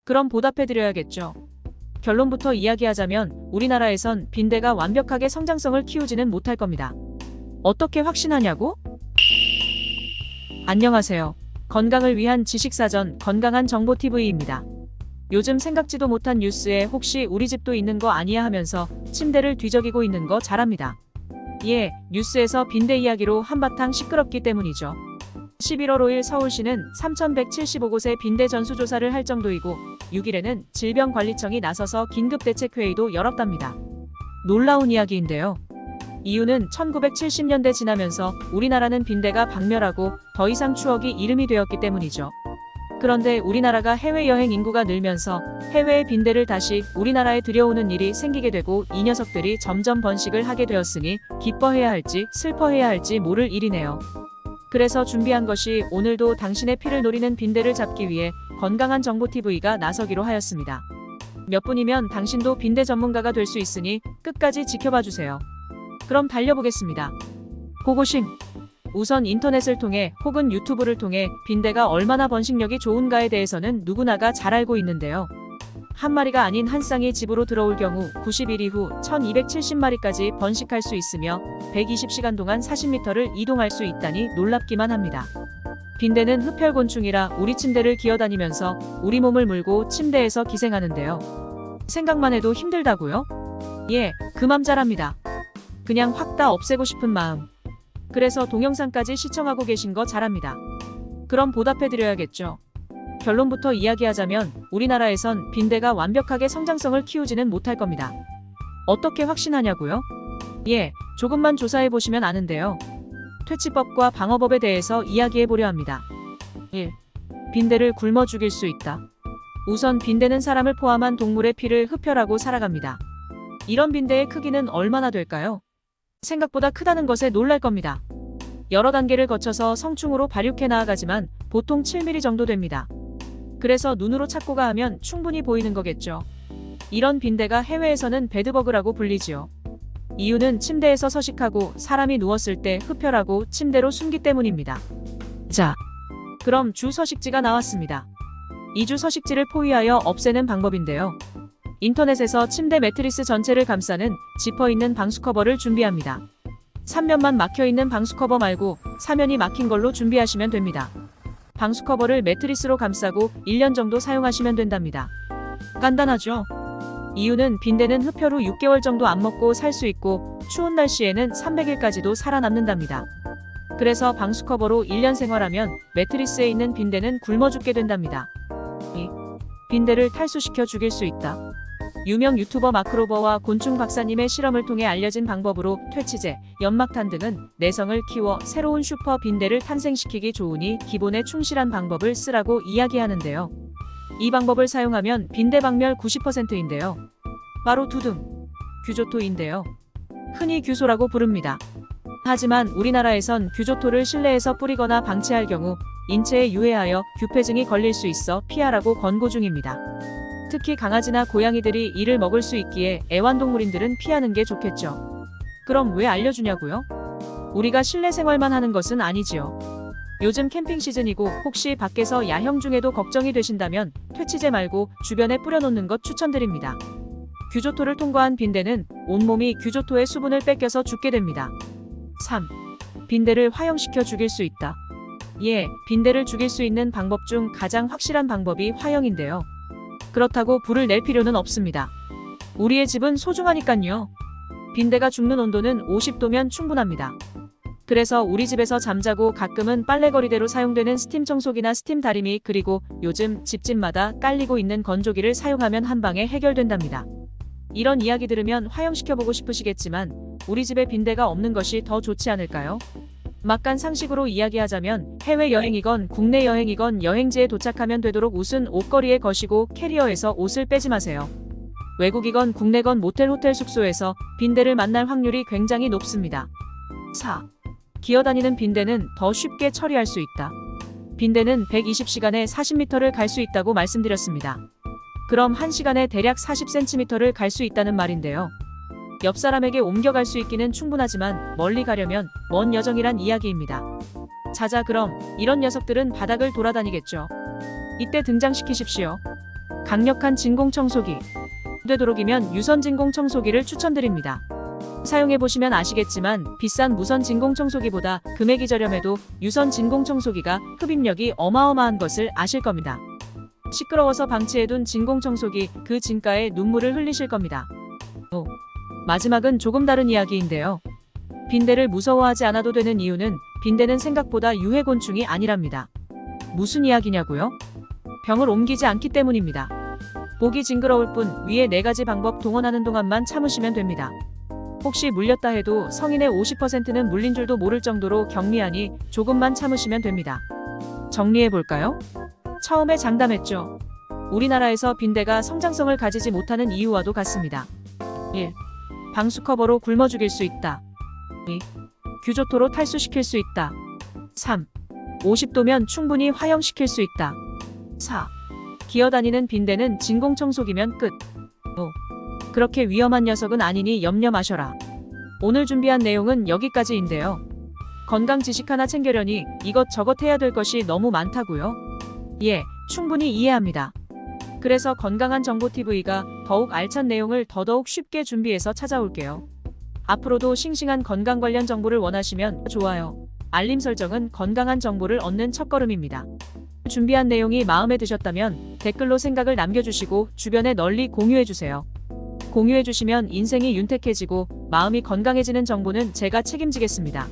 그럼 보답해드려야겠죠. 결론부터 이야기하자면 우리나라에선 빈대가 완벽하게 성장성을 키우지는 못할 겁니다. 어떻게 확신하냐고? 안녕하세요. 건강을 위한 지식사전 건강한 정보TV입니다. 요즘 생각지도 못한 뉴스에 혹시 우리 집도 있는 거 아니야 하면서 침대를 뒤적이고 있는 거 잘 압니다. 예, 뉴스에서 빈대 이야기로 한바탕 시끄럽기 때문이죠. 11월 5일 서울시는 3,175곳의 빈대 전수조사를 할 정도이고 6일에는 질병관리청이 나서서 긴급대책회의도 열었답니다. 놀라운 이야기인데요. 이유는 1970년대 지나면서 우리나라는 빈대가 박멸하고 더 이상 추억이 이름이 되었기 때문이죠. 그런데 우리나라가 해외여행 인구가 늘면서 해외의 빈대를 다시 우리나라에 들여오는 일이 생기게 되고 이 녀석들이 점점 번식을 하게 되었으니 기뻐해야 할지 슬퍼해야 할지 모를 일이네요. 그래서 준비한 것이 오늘도 당신의 피를 노리는 빈대를 잡기 위해 건강한 정보TV가 나서기로 하였습니다. 몇 분이면 당신도 빈대 전문가가 될 수 있으니 끝까지 지켜봐 주세요. 그럼 달려보겠습니다. 고고싱! 우선 인터넷을 통해 혹은 유튜브를 통해 빈대가 얼마나 번식력이 좋은가에 대해서는 누구나가 잘 알고 있는데요. 한 마리가 아닌 한 쌍이 집으로 들어올 경우 90일 이후 1270마리까지 번식할 수 있으며 120시간 동안 40m를 이동할 수 있다니 놀랍기만 합니다. 빈대는 흡혈곤충이라 우리 침대를 기어다니면서 우리 몸을 물고 침대에서 기생하는데요. 생각만 해도 힘들다고요? 예, 그 맘 잘합니다. 그냥 확 다 없애고 싶은 마음. 그래서 동영상까지 시청하고 계신 거 잘합니다. 그럼 보답해드려야겠죠. 결론부터 이야기하자면 우리나라에선 빈대가 완벽하게 성장성을 키우지는 못할 겁니다. 어떻게 확신하냐고요? 예, 조금만 조사해보시면 아는데요. 퇴치법과 방어법에 대해서 이야기해보려 합니다. 1. 빈대를 굶어 죽일 수 있다. 우선 빈대는 사람을 포함한 동물의 피를 흡혈하고 살아갑니다. 이런 빈대의 크기는 얼마나 될까요? 생각보다 크다는 것에 놀랄 겁니다. 여러 단계를 거쳐서 성충으로 발육해 나아가지만 보통 7mm 정도 됩니다. 그래서 눈으로 찾고가 하면 충분히 보이는 거겠죠. 이런 빈대가 해외에서는 베드버그라고 불리지요. 이유는 침대에서 서식하고 사람이 누웠을 때 흡혈하고 침대로 숨기 때문입니다. 자, 그럼 주 서식지가 나왔습니다. 이 주 서식지를 포위하여 없애는 방법인데요. 인터넷에서 침대 매트리스 전체를 감싸는 지퍼 있는 방수 커버를 준비합니다. 3면만 막혀있는 방수 커버 말고 사면이 막힌 걸로 준비하시면 됩니다. 방수 커버를 매트리스로 감싸고 1년 정도 사용하시면 된답니다. 간단하죠? 이유는 빈대는 흡혈 후 6개월 정도 안 먹고 살 수 있고 추운 날씨에는 300일까지도 살아남는답니다. 그래서 방수 커버로 1년 생활하면 매트리스에 있는 빈대는 굶어 죽게 된답니다. 2. 빈대를 탈수시켜 죽일 수 있다. 유명 유튜버 마크로버와 곤충 박사님의 실험을 통해 알려진 방법으로 퇴치제, 연막탄 등은 내성을 키워 새로운 슈퍼 빈대를 탄생시키기 좋으니 기본에 충실한 방법을 쓰라고 이야기하는데요. 이 방법을 사용하면 빈대 박멸 90%인데요. 바로 두둥, 규조토인데요. 흔히 규소라고 부릅니다. 하지만 우리나라에선 규조토를 실내에서 뿌리거나 방치할 경우 인체에 유해하여 규폐증이 걸릴 수 있어 피하라고 권고 중입니다. 특히 강아지나 고양이들이 이를 먹을 수 있기에 애완동물인들은 피하는 게 좋겠죠. 그럼 왜 알려주냐고요? 우리가 실내 생활만 하는 것은 아니지요. 요즘 캠핑 시즌이고 혹시 밖에서 야영 중에도 걱정이 되신다면 퇴치제 말고 주변에 뿌려놓는 것 추천드립니다. 규조토를 통과한 빈대는 온몸이 규조토의 수분을 뺏겨서 죽게 됩니다. 3. 빈대를 화형시켜 죽일 수 있다. 예, 빈대를 죽일 수 있는 방법 중 가장 확실한 방법이 화형인데요. 그렇다고 불을 낼 필요는 없습니다. 우리의 집은 소중하니깐요. 빈대가 죽는 온도는 50도면 충분합니다. 그래서 우리 집에서 잠자고 가끔은 빨래거리대로 사용되는 스팀 청소기나 스팀 다리미 그리고 요즘 집집마다 깔리고 있는 건조기를 사용하면 한방에 해결된답니다. 이런 이야기 들으면 화형시켜보고 싶으시겠지만 우리 집에 빈대가 없는 것이 더 좋지 않을까요? 막간 상식으로 이야기하자면 해외여행이건 국내 여행이건 여행지에 도착하면 되도록 옷은 옷걸이에 거시고 캐리어에서 옷을 빼지 마세요. 외국이건 국내건 모텔 호텔 숙소에서 빈대를 만날 확률이 굉장히 높습니다. 4. 기어다니는 빈대는 더 쉽게 처리할 수 있다. 빈대는 120시간에 40m를 갈 수 있다고 말씀드렸습니다. 그럼 1시간에 대략 40cm를 갈 수 있다는 말인데요. 옆 사람에게 옮겨갈 수 있기는 충분하지만 멀리 가려면 먼 여정이란 이야기입니다. 자자 그럼 이런 녀석들은 바닥을 돌아다니겠죠. 이때 등장시키십시오. 강력한 진공청소기. 되도록이면 유선 진공청소기를 추천드립니다. 사용해보시면 아시겠지만 비싼 무선 진공청소기보다 금액이 저렴해도 유선 진공청소기가 흡입력이 어마어마한 것을 아실 겁니다. 시끄러워서 방치해둔 진공청소기, 그 진가에 눈물을 흘리실 겁니다. 마지막은 조금 다른 이야기인데요. 빈대를 무서워하지 않아도 되는 이유는 빈대는 생각보다 유해곤충이 아니랍니다. 무슨 이야기냐고요? 병을 옮기지 않기 때문입니다. 보기 징그러울 뿐 위에 4가지 방법 동원하는 동안만 참으시면 됩니다. 혹시 물렸다 해도 성인의 50%는 물린 줄도 모를 정도로 경미하니 조금만 참으시면 됩니다. 정리해볼까요? 처음에 장담했죠. 우리나라에서 빈대가 성장성을 가지지 못하는 이유와도 같습니다. 1. 방수 커버로 굶어 죽일 수 있다. 2. 규조토로 탈수시킬 수 있다. 3. 50도면 충분히 화형시킬 수 있다. 4. 기어다니는 빈대는 진공청소기면 끝. 5. 그렇게 위험한 녀석은 아니니 염려 마셔라. 오늘 준비한 내용은 여기까지인데요. 건강 지식 하나 챙겨려니 이것저것 해야 될 것이 너무 많다고요? 예, 충분히 이해합니다. 그래서 건강한 정보TV가 더욱 알찬 내용을 더더욱 쉽게 준비해서 찾아올게요. 앞으로도 싱싱한 건강 관련 정보를 원하시면 좋아요, 알림 설정은 건강한 정보를 얻는 첫걸음입니다. 준비한 내용이 마음에 드셨다면 댓글로 생각을 남겨주시고 주변에 널리 공유해주세요. 공유해주시면 인생이 윤택해지고 마음이 건강해지는 정보는 제가 책임지겠습니다.